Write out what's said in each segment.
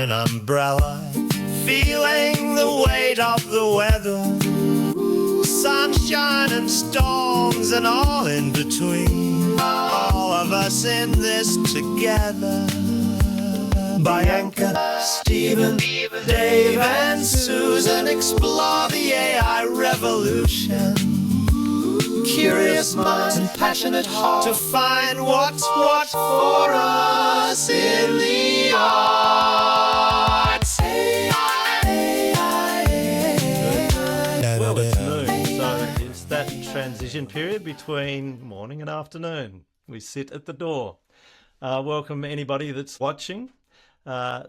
an umbrella, feeling the weight of the weather, sunshine and storms and all in between, all of us in this together. Bianka, Stephen, Dave and Susan explore the AI revolution. Curious minds and passionate hearts to find what's what for us in the arts. Well, it's noon, so it's that transition period between morning and afternoon. We sit at the door. Welcome anybody that's watching.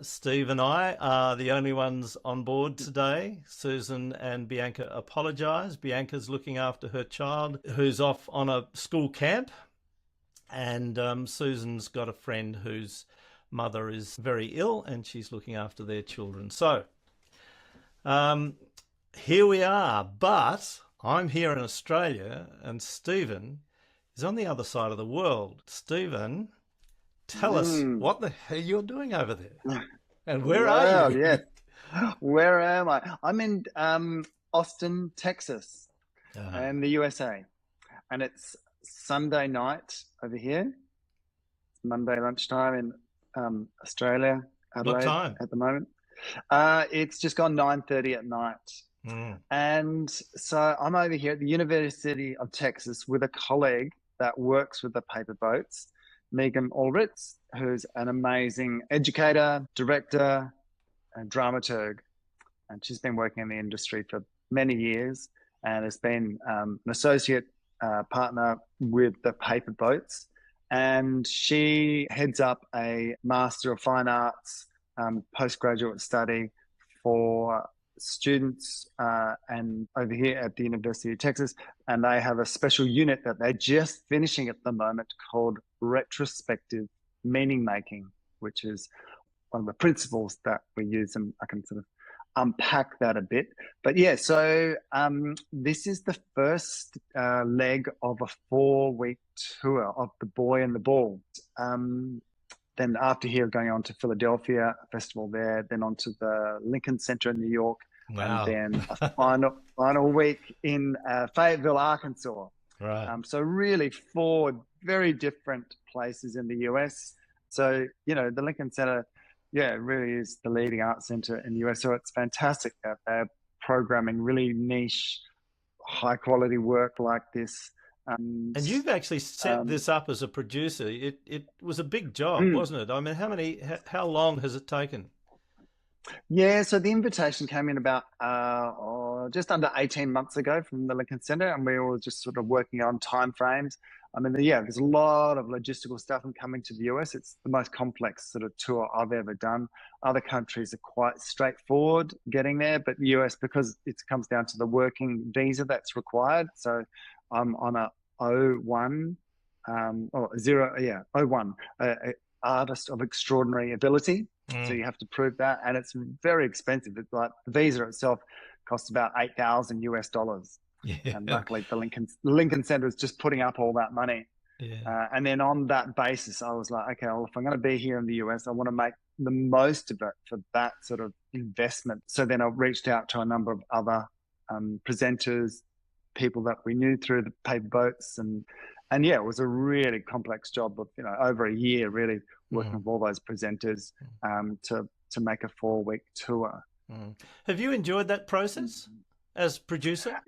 Steve and I are the only ones on board today. Susan and Bianca apologise. Bianca's looking after her child who's off on a school camp, and Susan's got a friend whose mother is very ill and she's looking after their children. So here we are, but I'm here in Australia and Stephen is on the other side of the world. Stephen, tell us what the hell you're doing over there, and where are you? Yeah, where am I? I'm in Austin, Texas, in the USA, and it's Sunday night over here. It's Monday lunchtime in Australia, Adelaide. What time at the moment? It's just gone 9:30 at night, and so I'm over here at the University of Texas with a colleague that works with the paper boats, Megan Alrutz, who's an amazing educator, director, and dramaturg. And she's been working in the industry for many years and has been an associate partner with the paper boats. And she heads up a Master of Fine Arts postgraduate study for students and over here at the University of Texas, and they have a special unit that they're just finishing at the moment called retrospective meaning making, which is one of the principles that we use, and I can sort of unpack that a bit. But yeah, so this is the first leg of a 4-week tour of The Boy and the Ball. Then after here, going on to Philadelphia, a festival there, then on to the Lincoln Center in New York, Wow. and then a final week in Fayetteville, Arkansas. Right. So really 4 very different places in the US. So, you know, the Lincoln Center, really is the leading arts center in the US. So it's fantastic that they're programming really niche, high quality work like this. And you've actually set this up as a producer. It was a big job, wasn't it? I mean, how long has it taken? Yeah, so the invitation came in about just under 18 months ago from the Lincoln Center, and we were just sort of working on timeframes. I mean, there's a lot of logistical stuff in coming to the US. It's the most complex sort of tour I've ever done. Other countries are quite straightforward getting there, but the US, because it comes down to the working visa that's required. So I'm on a O1, artist of extraordinary ability. So you have to prove that, and it's very expensive. It's like the visa itself costs about $8,000. Yeah. And luckily the Lincoln Center is just putting up all that money. Yeah. And then on that basis, I was like, okay, well, if I'm going to be here in the US, I want to make the most of it for that sort of investment. So then I reached out to a number of other presenters, people that we knew through the paper boats, and yeah, it was a really complex job of, over a year really working with all those presenters to make a 4-week tour. Have you enjoyed that process as producer?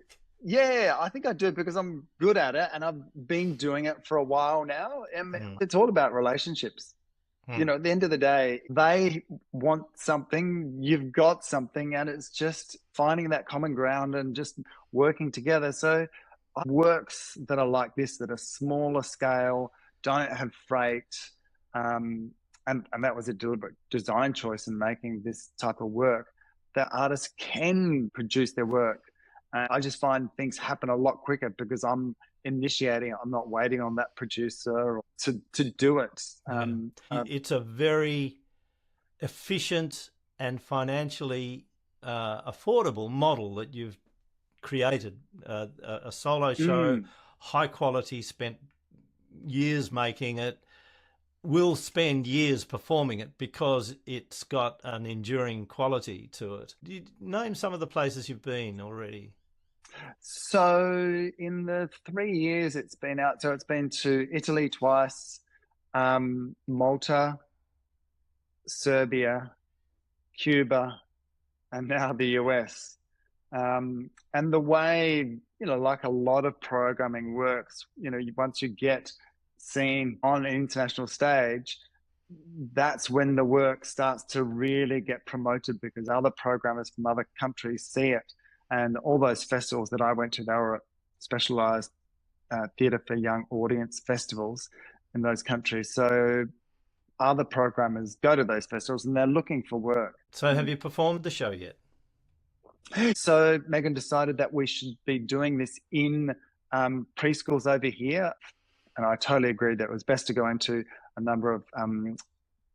Yeah, I think I do, because I'm good at it and I've been doing it for a while now. And it's all about relationships. At the end of the day, they want something, you've got something, and it's just finding that common ground and just working together. So works that are like this, that are smaller scale, don't have freight, and that was a deliberate design choice in making this type of work, that artists can produce their work. I just find things happen a lot quicker because I'm initiating it. I'm not waiting on that producer to do it. It's a very efficient and financially affordable model that you've created. A solo show, high quality, spent years making it. will spend years performing it because it's got an enduring quality to it. Do you name some of the places you've been already? So in the 3 years it's been out, so it's been to Italy twice, Malta, Serbia, Cuba, and now the US. And the way, like a lot of programming works, once you get seen on an international stage, that's when the work starts to really get promoted because other programmers from other countries see it. And all those festivals that I went to, they were specialized theatre for young audience festivals in those countries. So other programmers go to those festivals and they're looking for work. So have you performed the show yet? So Megan decided that we should be doing this in preschools over here. And I totally agreed that it was best to go into a number of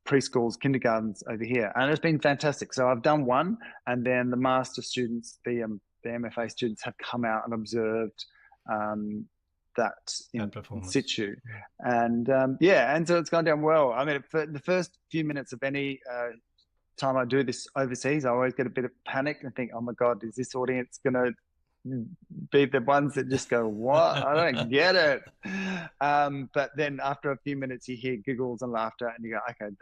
preschools, kindergartens over here. And it's been fantastic. So I've done one, and then the master students, the MFA students have come out and observed that in situ. And and so it's gone down well. I mean, for the first few minutes of any time I do this overseas, I always get a bit of panic and think, oh my God, is this audience going to be the ones that just go, what? I don't get it. But then after a few minutes, you hear giggles and laughter and you go, okay,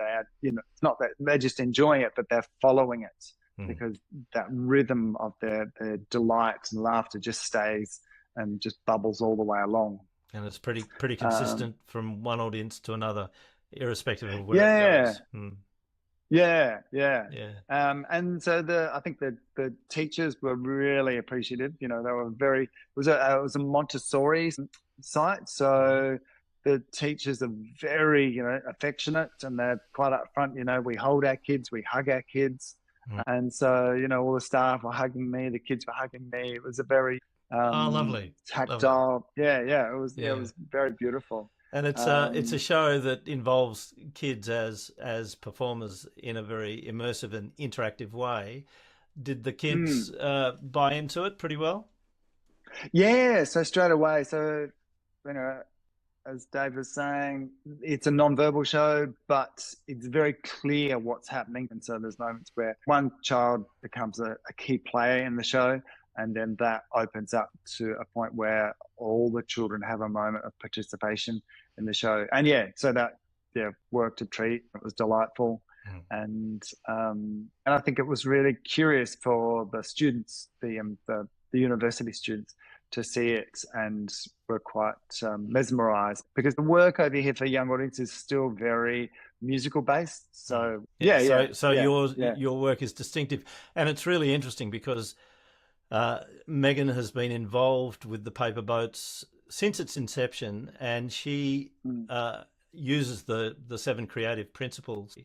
it's not that they're just enjoying it, but they're following it because that rhythm of their delight and laughter just stays and just bubbles all the way along. And it's pretty consistent from one audience to another, irrespective of where it goes. Yeah. And so I think the teachers were really appreciative. They were it was a Montessori site, so the teachers are very affectionate and they're quite upfront. We hold our kids, we hug our kids, and so all the staff were hugging me, the kids were hugging me. It was a very lovely, tactile. Lovely. Yeah. It was very beautiful. And it's a show that involves kids as performers in a very immersive and interactive way. Did the kids buy into it pretty well? Yeah, so straight away. So, as Dave was saying, it's a non-verbal show, but it's very clear what's happening. And so there's moments where one child becomes a key player in the show, and then that opens up to a point where all the children have a moment of participation in the show. And so that worked a treat. It was delightful. And I think it was really curious for the students, the university students, to see it, and were quite mesmerized because the work over here for young audiences is still very musical based. So your work is distinctive, and it's really interesting because Megan has been involved with the paper boats since its inception, and she uses the 7 creative principles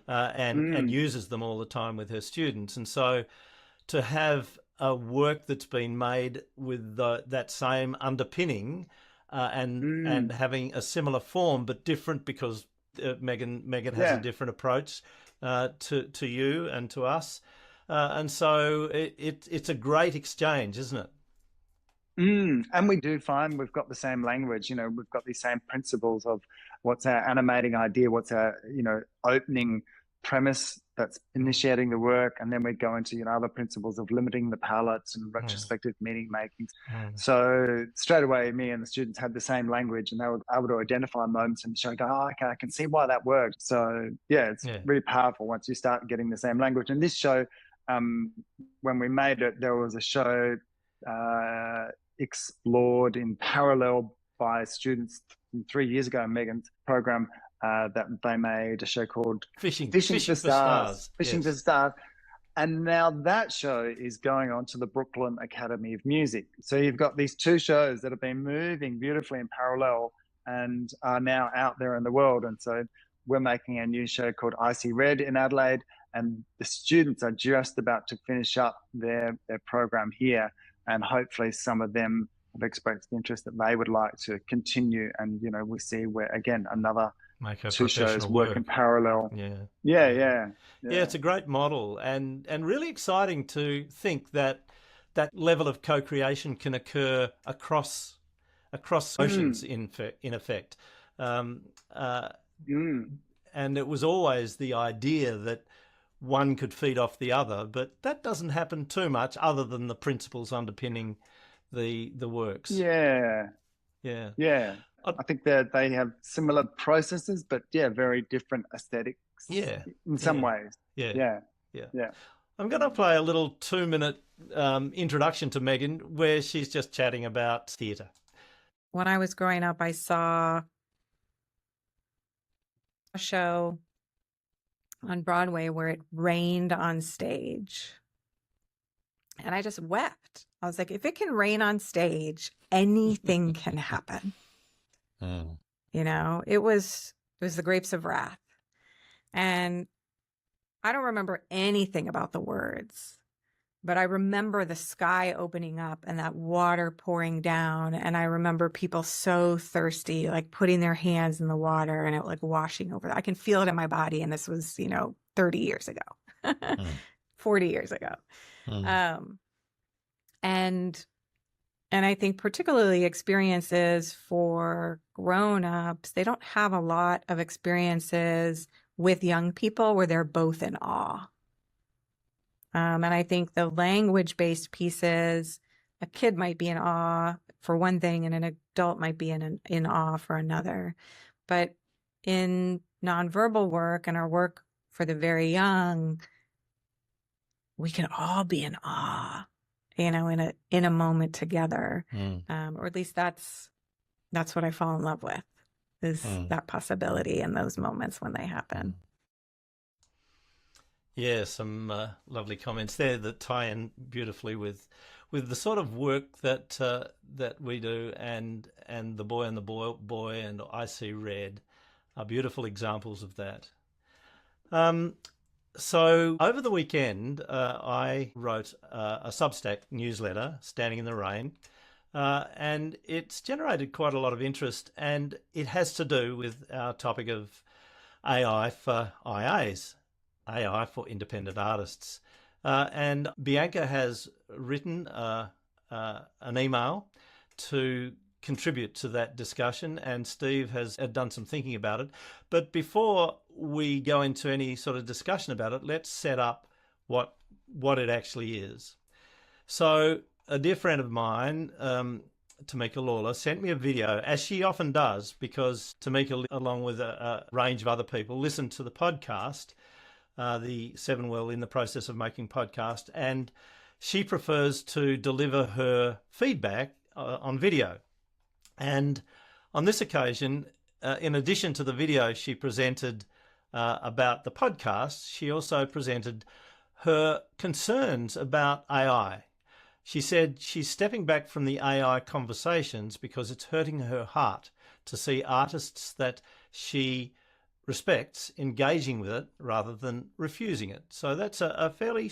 and uses them all the time with her students. And so to have a work that's been made with that same underpinning and having a similar form but different because Megan has a different approach to you and to us. And so it's a great exchange, isn't it? And we do find we've got the same language. We've got these same principles of what's our animating idea, what's our opening premise that's initiating the work, and then we go into other principles of limiting the palettes and retrospective meaning making. So straight away, me and the students had the same language, and they were able to identify moments in the show and go, oh, okay, I can see why that worked. So it's really powerful once you start getting the same language. And this show, when we made it, there was a show explored in parallel by students from 3 years ago in Megan's program, that they made a show called Fishing for Stars. Fishing for Stars. And now that show is going on to the Brooklyn Academy of Music. So you've got these 2 shows that have been moving beautifully in parallel and are now out there in the world. And so we're making a new show called Icy Red in Adelaide, and the students are just about to finish up their program here. And hopefully some of them have expressed interest that they would like to continue. And, we see where, again, another make a 2 shows work in parallel. Yeah, it's a great model and really exciting to think that level of co-creation can occur across oceans in effect. and it was always the idea that one could feed off the other, but that doesn't happen too much other than the principles underpinning the works. Yeah. I think that they have similar processes, but very different aesthetics. Yeah, in some ways. Yeah. I'm going to play a little 2-minute introduction to Megan where she's just chatting about theatre. When I was growing up, I saw a show on Broadway where it rained on stage. And I just wept. I was like, if it can rain on stage, anything can happen. You know, it was The Grapes of Wrath. And I don't remember anything about the words, but I remember the sky opening up and that water pouring down. And I remember people so thirsty, like putting their hands in the water and it like washing over. I can feel it in my body. And this was, 30 years ago, 40 years ago. And I think particularly experiences for grown-ups, they don't have a lot of experiences with young people where they're both in awe. And I think the language-based pieces, a kid might be in awe for one thing and an adult might be in awe for another. But in nonverbal work and our work for the very young, we can all be in awe, in a moment together. Or at least that's what I fall in love with, is that possibility in those moments when they happen. Yeah, some lovely comments there that tie in beautifully with the sort of work that we do, and The Boy and the Boy and I See Red are beautiful examples of that. So over the weekend, I wrote a Substack newsletter, Standing in the Rain, and it's generated quite a lot of interest, and it has to do with our topic of AI for IAs, AI for independent artists. And Bianka has written an email to contribute to that discussion, and Steve has done some thinking about it. But before we go into any sort of discussion about it, let's set up what it actually is. So a dear friend of mine, Tamika Lawler, sent me a video, as she often does, because Tamika, along with a range of other people, listened to the podcast, the 7 Well in the Process of Making podcast, and she prefers to deliver her feedback on video. And on this occasion, in addition to the video she presented about the podcast, she also presented her concerns about AI. She said she's stepping back from the AI conversations because it's hurting her heart to see artists that she respects engaging with it rather than refusing it. So that's a fairly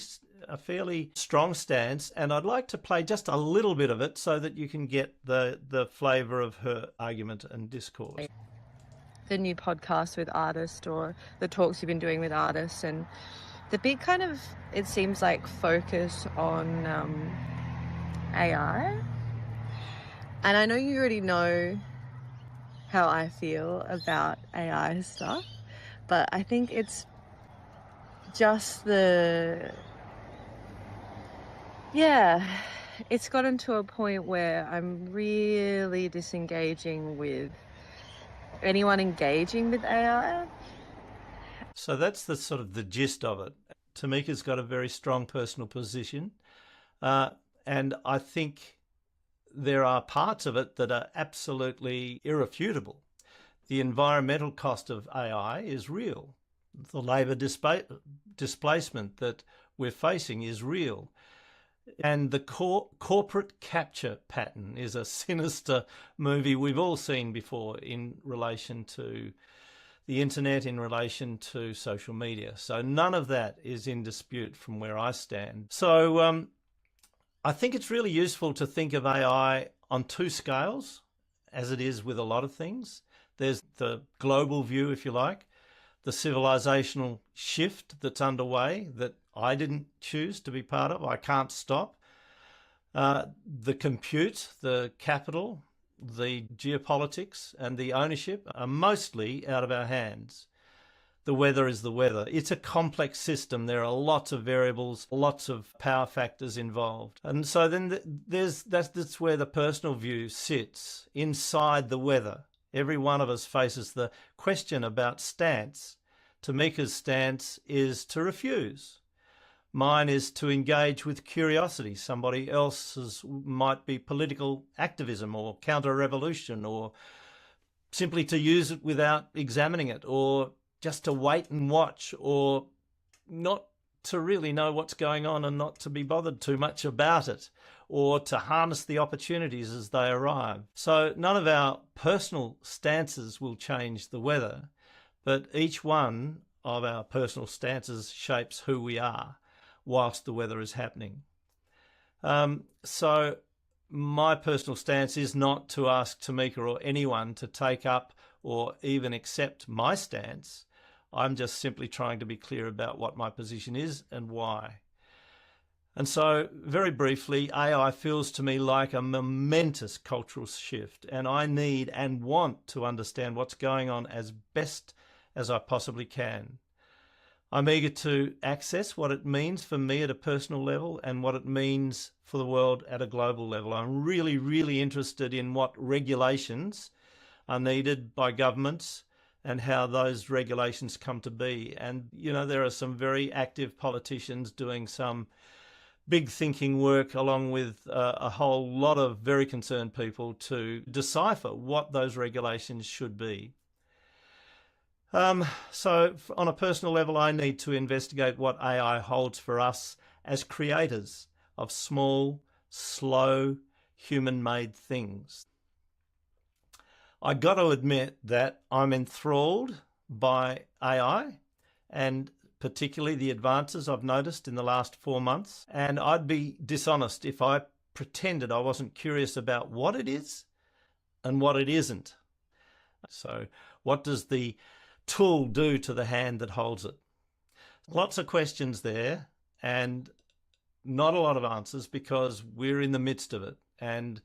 strong stance, and I'd like to play just a little bit of it so that you can get the flavour of her argument and discourse. The new podcast with artists, or the talks you've been doing with artists, and the big kind of, it seems like, focus on AI. And I know you already know how I feel about AI stuff, but I think it's just it's gotten to a point where I'm really disengaging with anyone engaging with AI. So that's the sort of the gist of it. Tamika's got a very strong personal position, and I think there are parts of it that are absolutely irrefutable. The environmental cost of AI is real. The labour displacement that we're facing is real. And the corporate capture pattern is a sinister movie we've all seen before in relation to the internet, in relation to social media. So none of that is in dispute from where I stand. So I think it's really useful to think of AI on two scales, as it is with a lot of things. There's the global view, if you like, the civilizational shift that's underway that I didn't choose to be part of. I can't stop. The compute, the capital, the geopolitics and the ownership are mostly out of our hands. the weather is the weather. It's a complex system. There are lots of variables, lots of power factors involved. And so then that's where the personal view sits, inside the weather. Every one of us faces the question about stance. Tamika's stance is to refuse. Mine is to engage with curiosity. Somebody else's might be political activism or counter-revolution, or simply to use it without examining it, or just to wait and watch, or not to really know what's going on and not to be bothered too much about it, or to harness the opportunities as they arrive. So none of our personal stances will change the weather, but each one of our personal stances shapes who we are whilst the weather is happening. So my personal stance is not to ask Tamika or anyone to take up or even accept my stance. I'm just simply trying to be clear about what my position is and why. And so, very briefly, AI feels to me like a momentous cultural shift, and I need and want to understand what's going on as best as I possibly can. I'm eager to access what it means for me at a personal level and what it means for the world at a global level. I'm really, really interested in what regulations are needed by governments and how those regulations come to be. And, you know, there are some very active politicians doing some big thinking work along with a whole lot of very concerned people to decipher what those regulations should be. So on a personal level, I need to investigate what AI holds for us as creators of small, slow, human-made things. I got to admit that I'm enthralled by AI, and particularly the advances I've noticed in the last 4 months. And I'd be dishonest if I pretended I wasn't curious about what it is and what it isn't. So what does the tool do to the hand that holds it? Lots of questions there and not a lot of answers because we're in the midst of it. And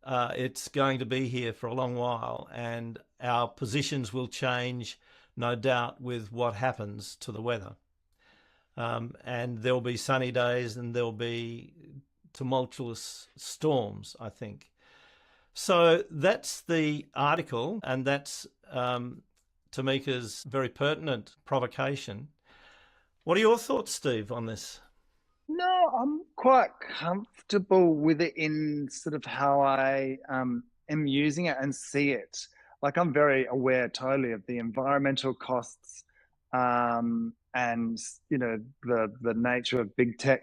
it's going to be here for a long while, and our positions will change, no doubt, with what happens to the weather. And there'll be sunny days and there'll be tumultuous storms, I think. So that's the article, and that's Tamika's very pertinent provocation. What are your thoughts, Steve, on this? No, I'm quite comfortable with it in sort of how I am using it and see it. Like, I'm very aware totally of the environmental costs and, you know, the nature of big tech.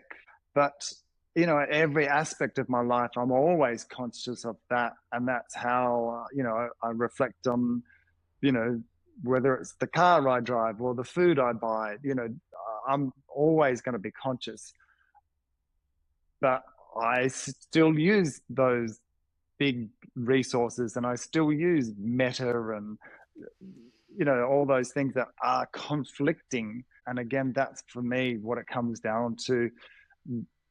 But, you know, every aspect of my life, I'm always conscious of that. And that's how, you know, I reflect on, you know, whether it's the car I drive or the food I buy, you know, I'm always going to be conscious. But I still use those big resources, and I still use Meta and, you know, all those things that are conflicting. And again, that's for me what it comes down to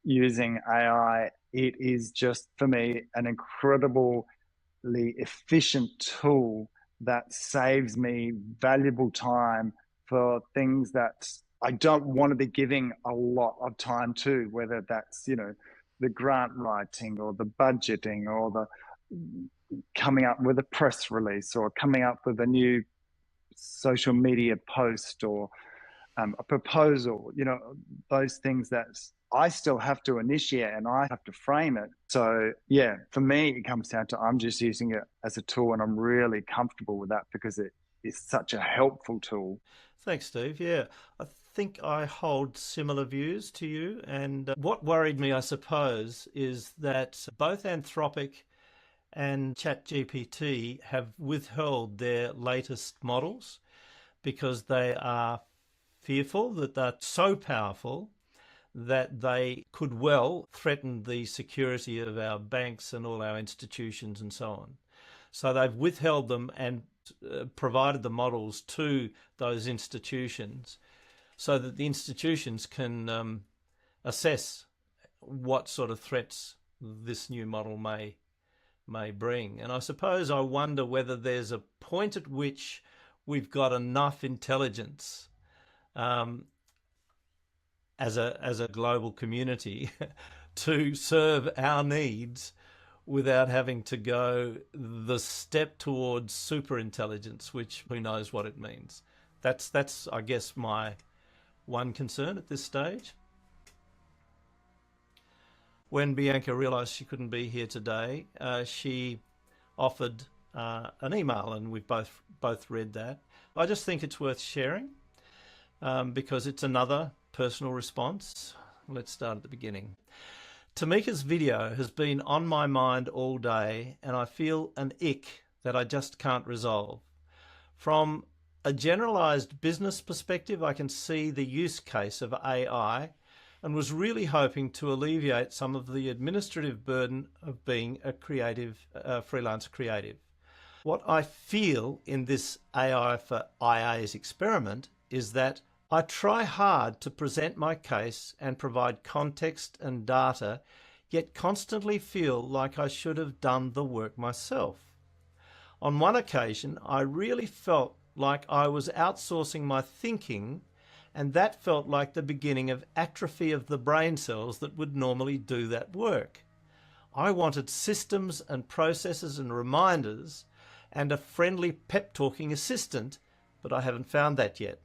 using AI. It is just, for me, an incredibly efficient tool that saves me valuable time for things that I don't want to be giving a lot of time to, whether that's, you know, the grant writing or the budgeting or the coming up with a press release or coming up with a new social media post or a proposal, you know, those things that I still have to initiate and I have to frame it. So yeah, for me, it comes down to I'm just using it as a tool, and I'm really comfortable with that because it is such a helpful tool. Thanks, Steve. Yeah, I think I hold similar views to you. And what worried me, I suppose, is that both Anthropic and ChatGPT have withheld their latest models because they are fearful that they're so powerful that they could well threaten the security of our banks and all our institutions and so on. So they've withheld them and provided the models to those institutions so that the institutions can assess what sort of threats this new model may bring. And I suppose I wonder whether there's a point at which we've got enough intelligence as a global community to serve our needs without having to go the step towards super intelligence, which who knows what it means. That's I guess my one concern at this stage. When Bianca realised she couldn't be here today, she offered an email, and we've both read that. I just think it's worth sharing because it's another personal response. Let's start at the beginning. Tamika's video has been on my mind all day, and I feel an ick that I just can't resolve. From a generalised business perspective, I can see the use case of AI and was really hoping to alleviate some of the administrative burden of being a freelance creative. What I feel in this AI for IA's experiment is that I try hard to present my case and provide context and data, yet constantly feel like I should have done the work myself. On one occasion, I really felt like I was outsourcing my thinking, and that felt like the beginning of atrophy of the brain cells that would normally do that work. I wanted systems and processes and reminders and a friendly pep-talking assistant, but I haven't found that yet.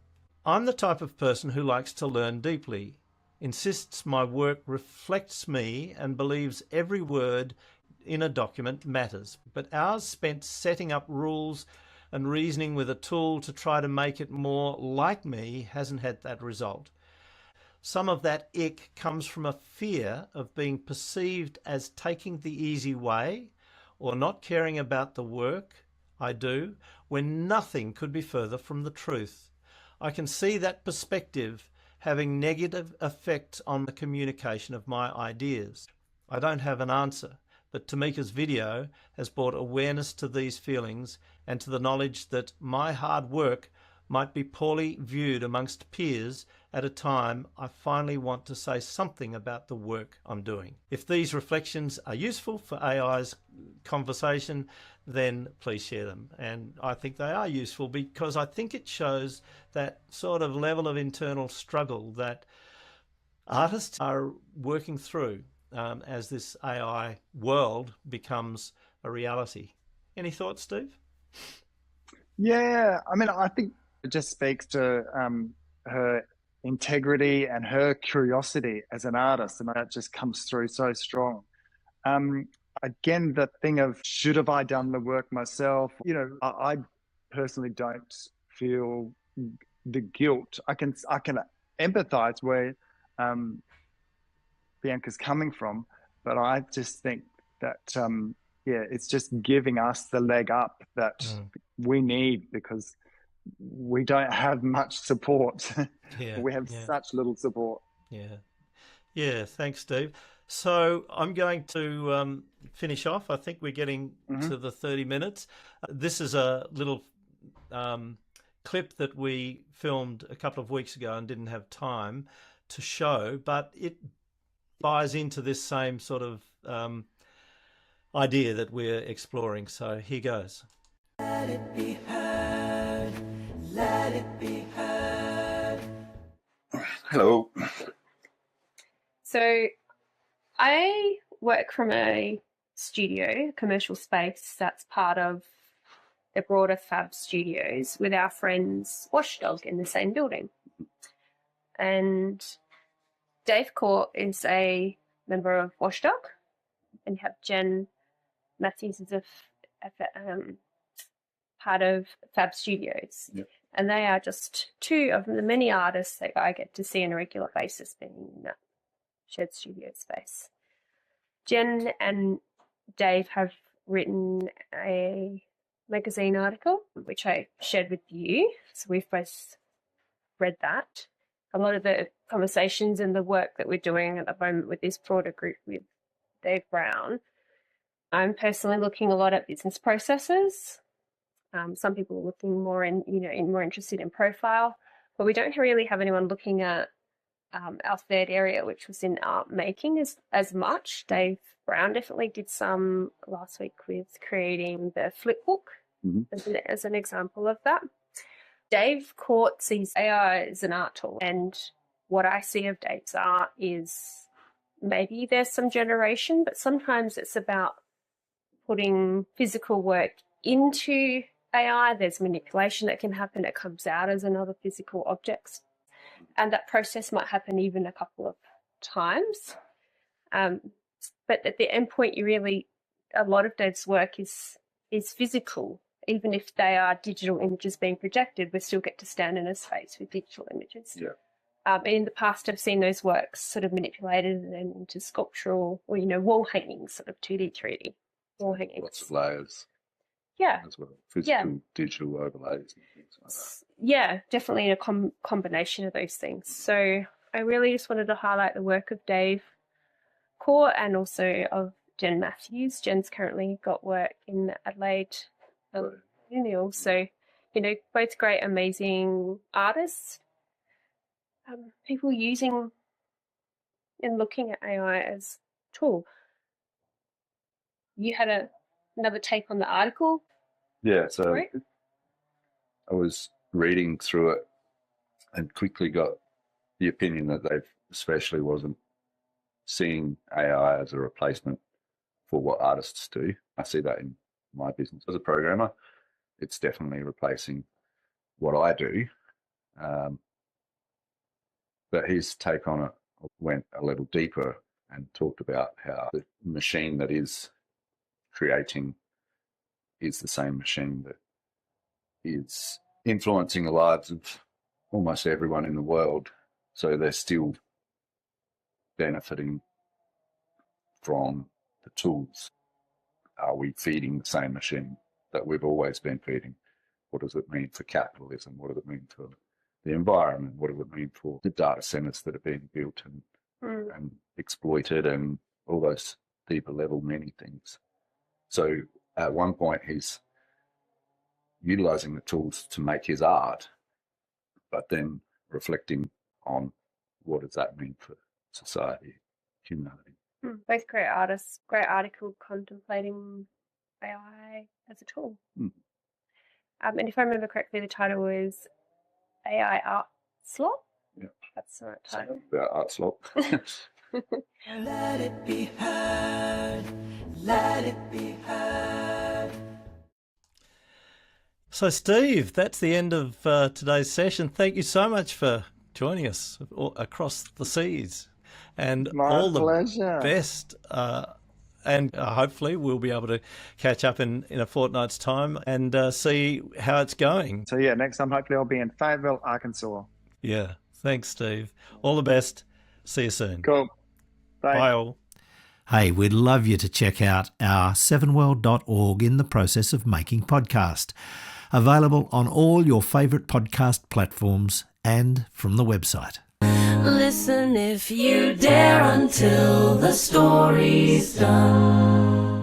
I'm the type of person who likes to learn deeply, insists my work reflects me and believes every word in a document matters, but hours spent setting up rules and reasoning with a tool to try to make it more like me hasn't had that result. Some of that ick comes from a fear of being perceived as taking the easy way or not caring about the work I do when nothing could be further from the truth. I can see that perspective having negative effects on the communication of my ideas. I don't have an answer, but Tamika's video has brought awareness to these feelings and to the knowledge that my hard work might be poorly viewed amongst peers at a time I finally want to say something about the work I'm doing. If these reflections are useful for AI's conversation, then please share them. And I think they are useful because I think it shows that sort of level of internal struggle that artists are working through as this AI world becomes a reality. Any thoughts, Steve? Yeah, I mean, I think it just speaks to her integrity and her curiosity as an artist, and that just comes through so strong. Again, the thing of should have I done the work myself? You know, I personally don't feel the guilt. I can empathize where Bianca's coming from, but I just think that it's just giving us the leg up that we need because we don't have much support. We have such little support. Yeah, thanks, Steve. So I'm going to finish off. I think we're getting to the 30 minutes. This is a little clip that we filmed a couple of weeks ago and didn't have time to show, but it buys into this same sort of idea that we're exploring. So here goes. Let it be heard. Let it be heard. Hello. So I work from a studio, commercial space that's part of the broader Fab Studios with our friends Washdog in the same building. And Dave Court is a member of Washdog, and you have Jen Matthews is a part of Fab Studios. Yep. And they are just two of the many artists that I get to see on a regular basis being in that shared studio space. Jen and Dave have written a magazine article, which I shared with you. So we've both read that. A lot of the conversations and the work that we're doing at the moment with this broader group with Dave Brown, I'm personally looking a lot at business processes. Some people are looking more more interested in profile, but we don't really have anyone looking at our third area, which was in art making as much. Dave Brown definitely did some last week with creating the flip book as an example of that. Dave Court sees AI as an art tool, and what I see of Dave's art is maybe there's some generation, but sometimes it's about putting physical work into AI. There's manipulation that can happen. It comes out as another physical object. And that process might happen even a couple of times. But at the end point, a lot of Dave's work is physical. Even if they are digital images being projected, we still get to stand in his face with digital images. Yeah. In the past, I've seen those works sort of manipulated and into sculptural or, wall hangings, sort of 2D, 3D wall hangings. Lots of layers. Yeah. As well. Physical, digital overlays and things like that. Yeah, definitely a combination of those things. So I really just wanted to highlight the work of Dave Court and also of Jen Matthews. Jen's currently got work in Adelaide Union. So, both great, amazing artists. People using and looking at AI as a tool. You had another take on the article? Yeah, so I was reading through it and quickly got the opinion that Dave especially wasn't seeing AI as a replacement for what artists do. I see that in my business as a programmer. It's definitely replacing what I do. But his take on it went a little deeper and talked about how the machine that is creating is the same machine that is influencing the lives of almost everyone in the world. So they're still benefiting from the tools. Are we feeding the same machine that we've always been feeding? What does it mean for capitalism? What does it mean for the environment? What does it mean for the data centers that are being built and exploited and all those deeper level many things? So at one point he's utilizing the tools to make his art, but then reflecting on what does that mean for society, humanity. Both great artists, great article contemplating AI as a tool. And if I remember correctly, the title was AI Art Slop? Yeah. That's the right title. About art slop. Let it be heard. Let it be heard. So, Steve, that's the end of today's session. Thank you so much for joining us across the seas. And all the pleasure. Best. And hopefully we'll be able to catch up in a fortnight's time and see how it's going. So, next time, hopefully I'll be in Fayetteville, Arkansas. Yeah. Thanks, Steve. All the best. See you soon. Cool. Bye all. Hey, we'd love you to check out our sevenworld.org in the process of making podcast. Available on all your favourite podcast platforms and from the website. Listen if you dare until the story's done.